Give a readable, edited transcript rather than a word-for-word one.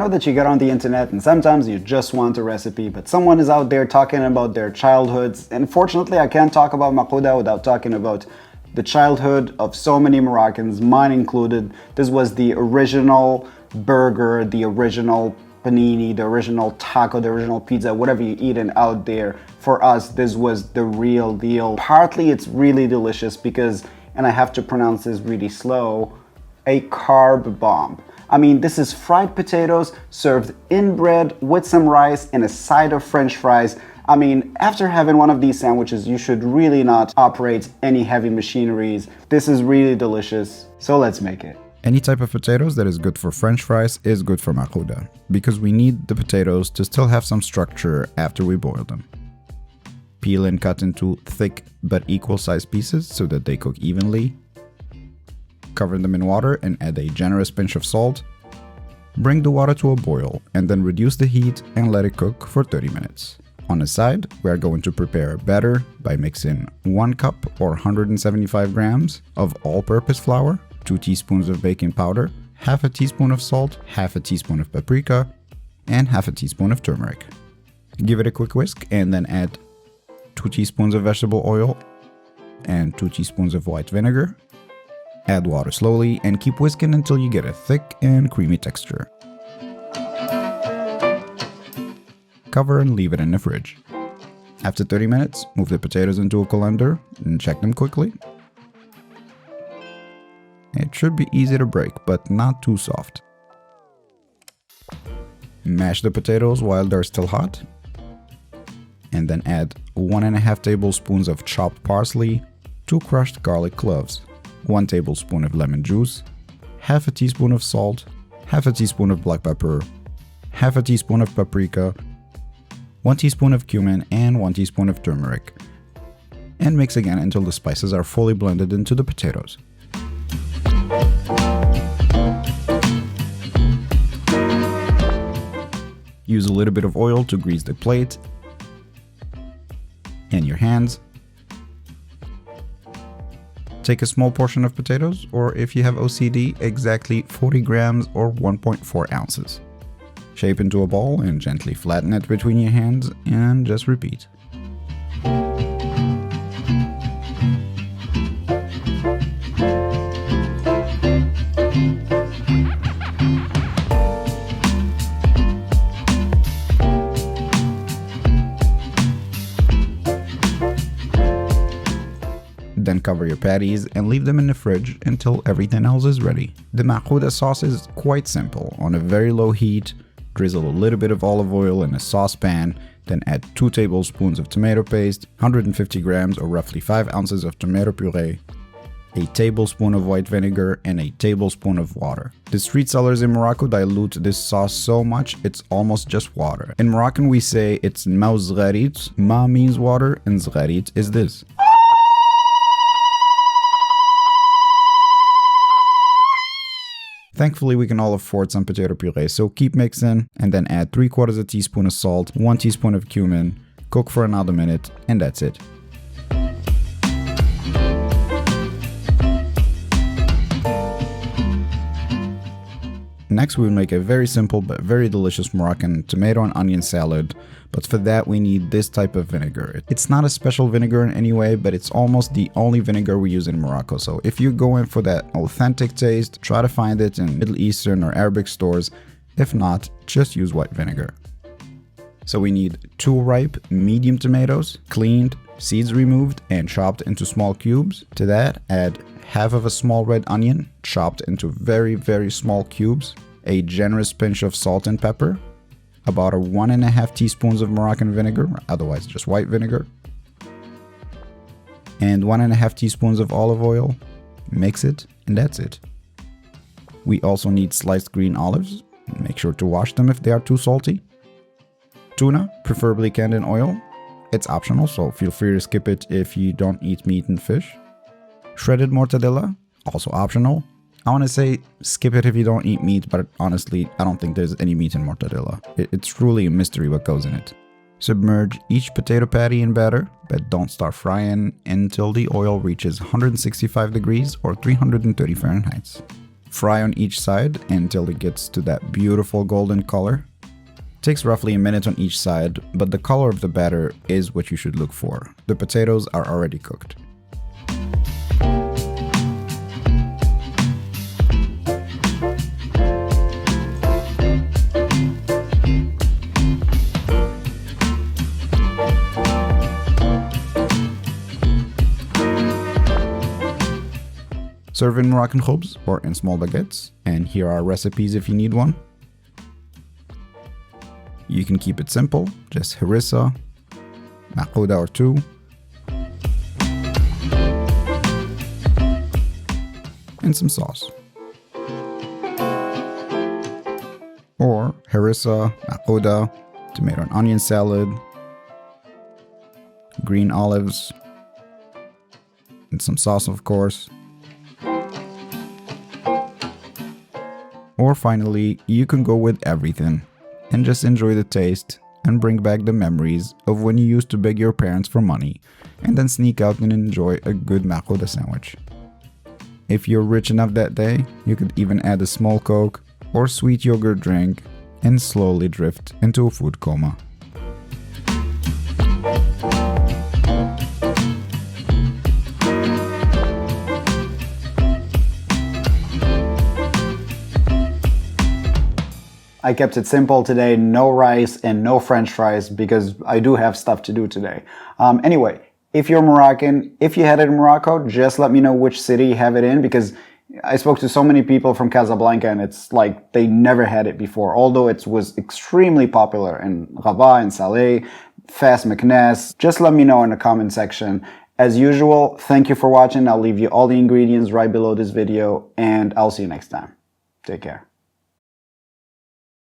know that you get on the internet and sometimes you just want a recipe, but someone is out there talking about their childhoods. And fortunately, I can't talk about Maakouda without talking about the childhood of so many Moroccans, mine included. This was the original burger, the original panini, the original taco, the original pizza, whatever you're eating out there. For us, this was the real deal. Partly it's really delicious because, and I have to pronounce this really slow, a carb bomb. I mean, this is fried potatoes served in bread with some rice and a side of French fries. I mean, after having one of these sandwiches, you should really not operate any heavy machineries. This is really delicious, so let's make it. Any type of potatoes that is good for French fries is good for Maakouda, because we need the potatoes to still have some structure after we boil them. Peel and cut into thick but equal sized pieces so that they cook evenly. Cover them in water and add a generous pinch of salt. Bring the water to a boil and then reduce the heat and let it cook for 30 minutes. On the side, we are going to prepare a batter by mixing 1 cup or 175 grams of all-purpose flour, 2 teaspoons of baking powder, half a teaspoon of salt, half a teaspoon of paprika, and half a teaspoon of turmeric. Give it a quick whisk and then add 2 teaspoons of vegetable oil and 2 teaspoons of white vinegar. Add water slowly and keep whisking until you get a thick and creamy texture. Cover and leave it in the fridge. After 30 minutes, move the potatoes into a colander and check them quickly. It should be easy to break, but not too soft. Mash the potatoes while they're still hot. And then add 1.5 tablespoons of chopped parsley, 2 crushed garlic cloves, 1 tablespoon of lemon juice, half a teaspoon of salt, half a teaspoon of black pepper, half a teaspoon of paprika, 1 teaspoon of cumin, and 1 teaspoon of turmeric. And mix again until the spices are fully blended into the potatoes. Use a little bit of oil to grease the plate and your hands. Take a small portion of potatoes, or if you have OCD, exactly 40 grams or 1.4 ounces. Shape into a ball and gently flatten it between your hands and just repeat. Then cover your patties and leave them in the fridge until everything else is ready. The Maakouda sauce is quite simple. On a very low heat, drizzle a little bit of olive oil in a saucepan, then add 2 tablespoons of tomato paste, 150 grams or roughly 5 ounces of tomato puree, a tablespoon of white vinegar, and a tablespoon of water. The street sellers in Morocco dilute this sauce so much it's almost just water. In Moroccan we say it's ma zgharit. Ma means water and zgharit is this. Thankfully, we can all afford some potato puree, so keep mixing and then add 3/4 teaspoon of salt, 1 teaspoon of cumin, cook for another minute, and that's it. Next, we'll make a very simple but very delicious Moroccan tomato and onion salad, but for that we need this type of vinegar. It's not a special vinegar in any way, but it's almost the only vinegar we use in Morocco. So if you're going for that authentic taste, try to find it in Middle Eastern or Arabic stores. If not, just use white vinegar. So we need 2 ripe medium tomatoes, cleaned, seeds removed, and chopped into small cubes. To that, add half of a small red onion, chopped into very, very small cubes, a generous pinch of salt and pepper, about 1.5 teaspoons of Moroccan vinegar, otherwise just white vinegar, and 1.5 teaspoons of olive oil. Mix it, and that's it. We also need sliced green olives. Make sure to wash them if they are too salty. Tuna, preferably canned in oil. It's optional, so feel free to skip it if you don't eat meat and fish. Shredded mortadella, also optional. I want to say skip it if you don't eat meat, but honestly, I don't think there's any meat in mortadella. It's truly a mystery what goes in it. Submerge each potato patty in batter, but don't start frying until the oil reaches 165 degrees or 330 Fahrenheit. Fry on each side until it gets to that beautiful golden color. Takes roughly a minute on each side, but the color of the batter is what you should look for. The potatoes are already cooked. Serve in Moroccan khubz or in small baguettes, and here are recipes if you need one. You can keep it simple, just harissa, Maakouda or 2, and some sauce. Or harissa, Maakouda, tomato and onion salad, green olives, and some sauce of course. Or finally, you can go with everything and just enjoy the taste and bring back the memories of when you used to beg your parents for money and then sneak out and enjoy a good Maakouda sandwich. If you're rich enough that day, you could even add a small Coke or sweet yogurt drink and slowly drift into a food coma. I kept it simple today, no rice and no French fries because I do have stuff to do today. Anyway, if you're Moroccan, if you had it in Morocco, just let me know which city you have it in because I spoke to so many people from Casablanca and it's like they never had it before, although it was extremely popular in Rabat and Salé, Fas, Meknes. Just let me know in the comment section. As usual, thank you for watching. I'll leave you all the ingredients right below this video and I'll see you next time. Take care.